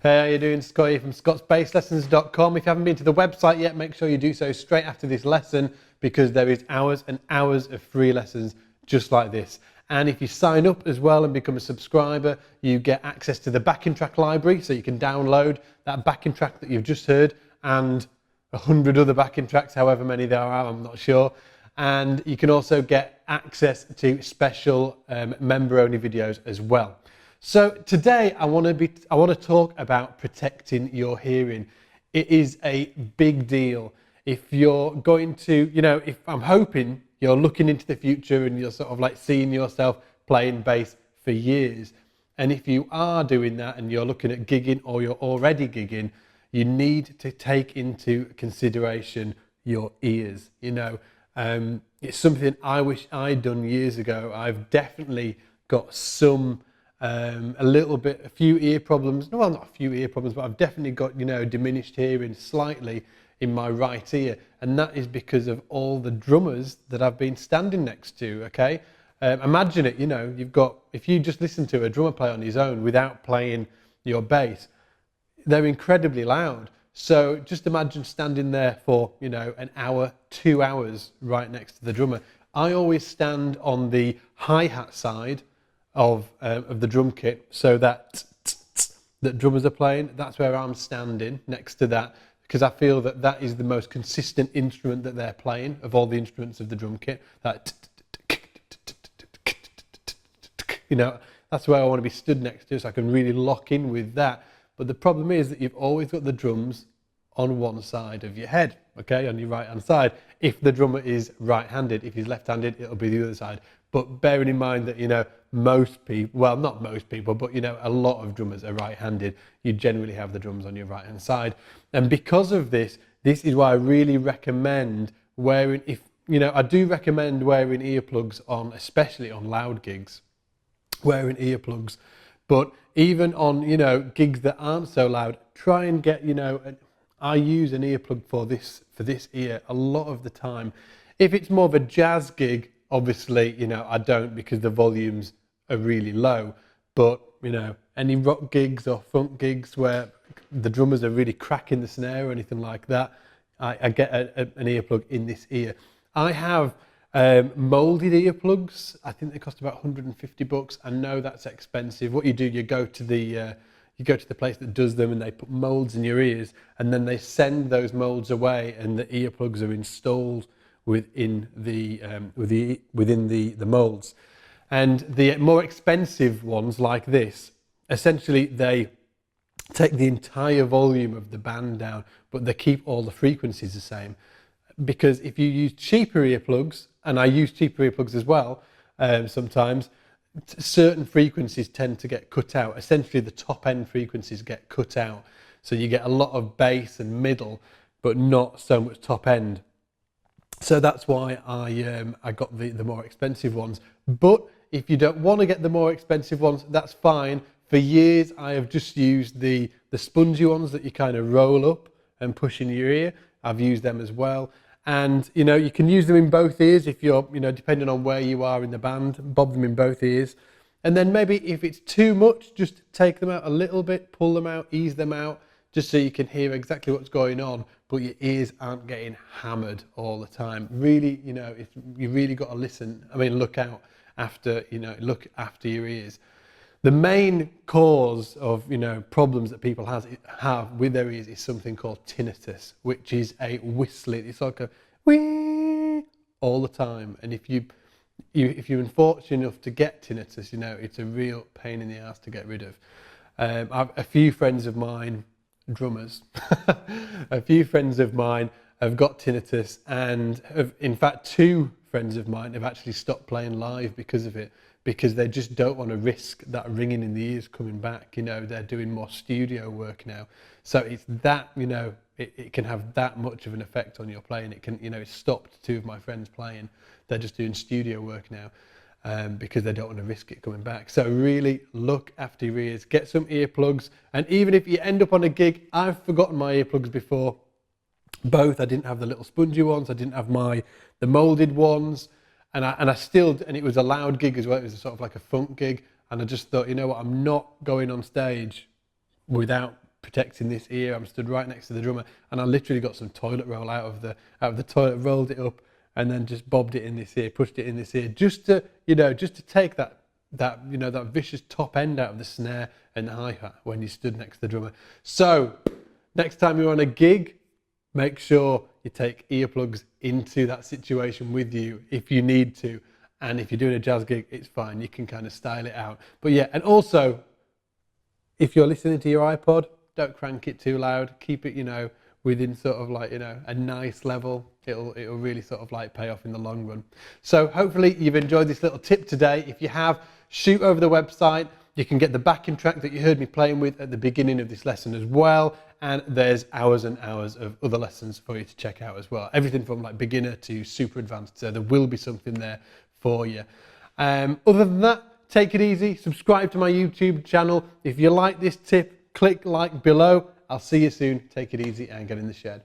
Hey, how you doing? Scott here from scottsbasslessons.com. If you haven't been to the website yet, make sure you do so straight after this lesson, because there is hours and hours of free lessons just like this. And if you sign up as well and become a subscriber, you get access to the backing track library, so you can download that backing track that you've just heard and 100 other backing tracks, however many there are, I'm not sure. And you can also get access to special member-only videos as well. So today I want to talk about protecting your hearing. It is a big deal. If you're going to, if I'm hoping you're looking into the future and you're sort of like seeing yourself playing bass for years. And if you are doing that and you're looking at gigging or you're already gigging, you need to take into consideration your ears. It's something I wish I'd done years ago. I've definitely got a few ear problems. Well, not a few ear problems, but I've definitely got, diminished hearing slightly in my right ear. And that is because of all the drummers that I've been standing next to, okay? Imagine it, if you just listen to a drummer play on his own without playing your bass, they're incredibly loud. So just imagine standing there for, an hour, 2 hours right next to the drummer. I always stand on the hi-hat side of the drum kit, so that drummers are playing, that's where I'm standing next to that, because I feel that is the most consistent instrument that they're playing of all the instruments of the drum kit. That's where I want to be stood next to, so I can really lock in with that. But the problem is that you've always got the drums on one side of your head, okay, on your right hand side. If the drummer is right-handed, if he's left-handed, it'll be the other side. But bearing in mind that, most people, well, not most people, but, a lot of drummers are right-handed, you generally have the drums on your right-hand side. And because of this is why I really recommend wearing, I do recommend wearing earplugs on, especially on loud gigs, wearing earplugs. But even on, gigs that aren't so loud, try and get, I use an earplug for this ear a lot of the time. If it's more of a jazz gig, obviously, I don't, because the volumes are really low. But, any rock gigs or funk gigs where the drummers are really cracking the snare or anything like that, I get an earplug in this ear. I have molded earplugs. I think they cost about $150. I know that's expensive. What you do, you go to the place that does them, and they put molds in your ears, and then they send those molds away, and the earplugs are installed within the molds. And the more expensive ones like this, essentially they take the entire volume of the band down, but they keep all the frequencies the same. Because if you use cheaper earplugs, and I use cheaper earplugs as well, sometimes, certain frequencies tend to get cut out. Essentially, the top end frequencies get cut out. So you get a lot of bass and middle, but not so much top end. So that's why I got the more expensive ones. But if you don't want to get the more expensive ones, that's fine. For years, I have just used the spongy ones that you kind of roll up and push in your ear. I've used them as well. And, you can use them in both ears if you're, depending on where you are in the band, bob them in both ears. And then maybe if it's too much, just take them out a little bit, pull them out, ease them out, just so you can hear exactly what's going on, but your ears aren't getting hammered all the time. Really, you really got to listen. Look out after, look after your ears. The main cause of, problems that people have with their ears is something called tinnitus, which is a whistling. It's like a whee all the time. And if you're unfortunate enough to get tinnitus, it's a real pain in the ass to get rid of. A few friends of mine, drummers, a few friends of mine have got tinnitus, and in fact, 2 friends of mine have actually stopped playing live because of it, because they just don't want to risk that ringing in the ears coming back. They're doing more studio work now. So it's that, it can have that much of an effect on your playing. It can, it stopped 2 of my friends playing. They're just doing studio work now because they don't want to risk it coming back. So really look after your ears, get some earplugs. And even if you end up on a gig, I've forgotten my earplugs before. Both, I didn't have the little spongy ones. I didn't have the molded ones. And it was a loud gig as well. It was sort of like a funk gig. And I just thought, I'm not going on stage without protecting this ear. I'm stood right next to the drummer, and I literally got some toilet roll out of the toilet, rolled it up, and then just bobbed it in this ear, pushed it in this ear, just to take that vicious top end out of the snare and the hi-hat when you stood next to the drummer. So next time you're on a gig, make sure you take earplugs into that situation with you if you need to. And if you're doing a jazz gig, it's fine. You can kind of style it out. But yeah, and also, if you're listening to your iPod, don't crank it too loud. Keep it, within sort of like, a nice level. It'll really sort of like pay off in the long run. So hopefully you've enjoyed this little tip today. If you have, shoot over the website. You can get the backing track that you heard me playing with at the beginning of this lesson as well. And there's hours and hours of other lessons for you to check out as well. Everything from like beginner to super advanced. So there will be something there for you. Other than that, take it easy. Subscribe to my YouTube channel. If you like this tip, click like below. I'll see you soon. Take it easy and get in the shed.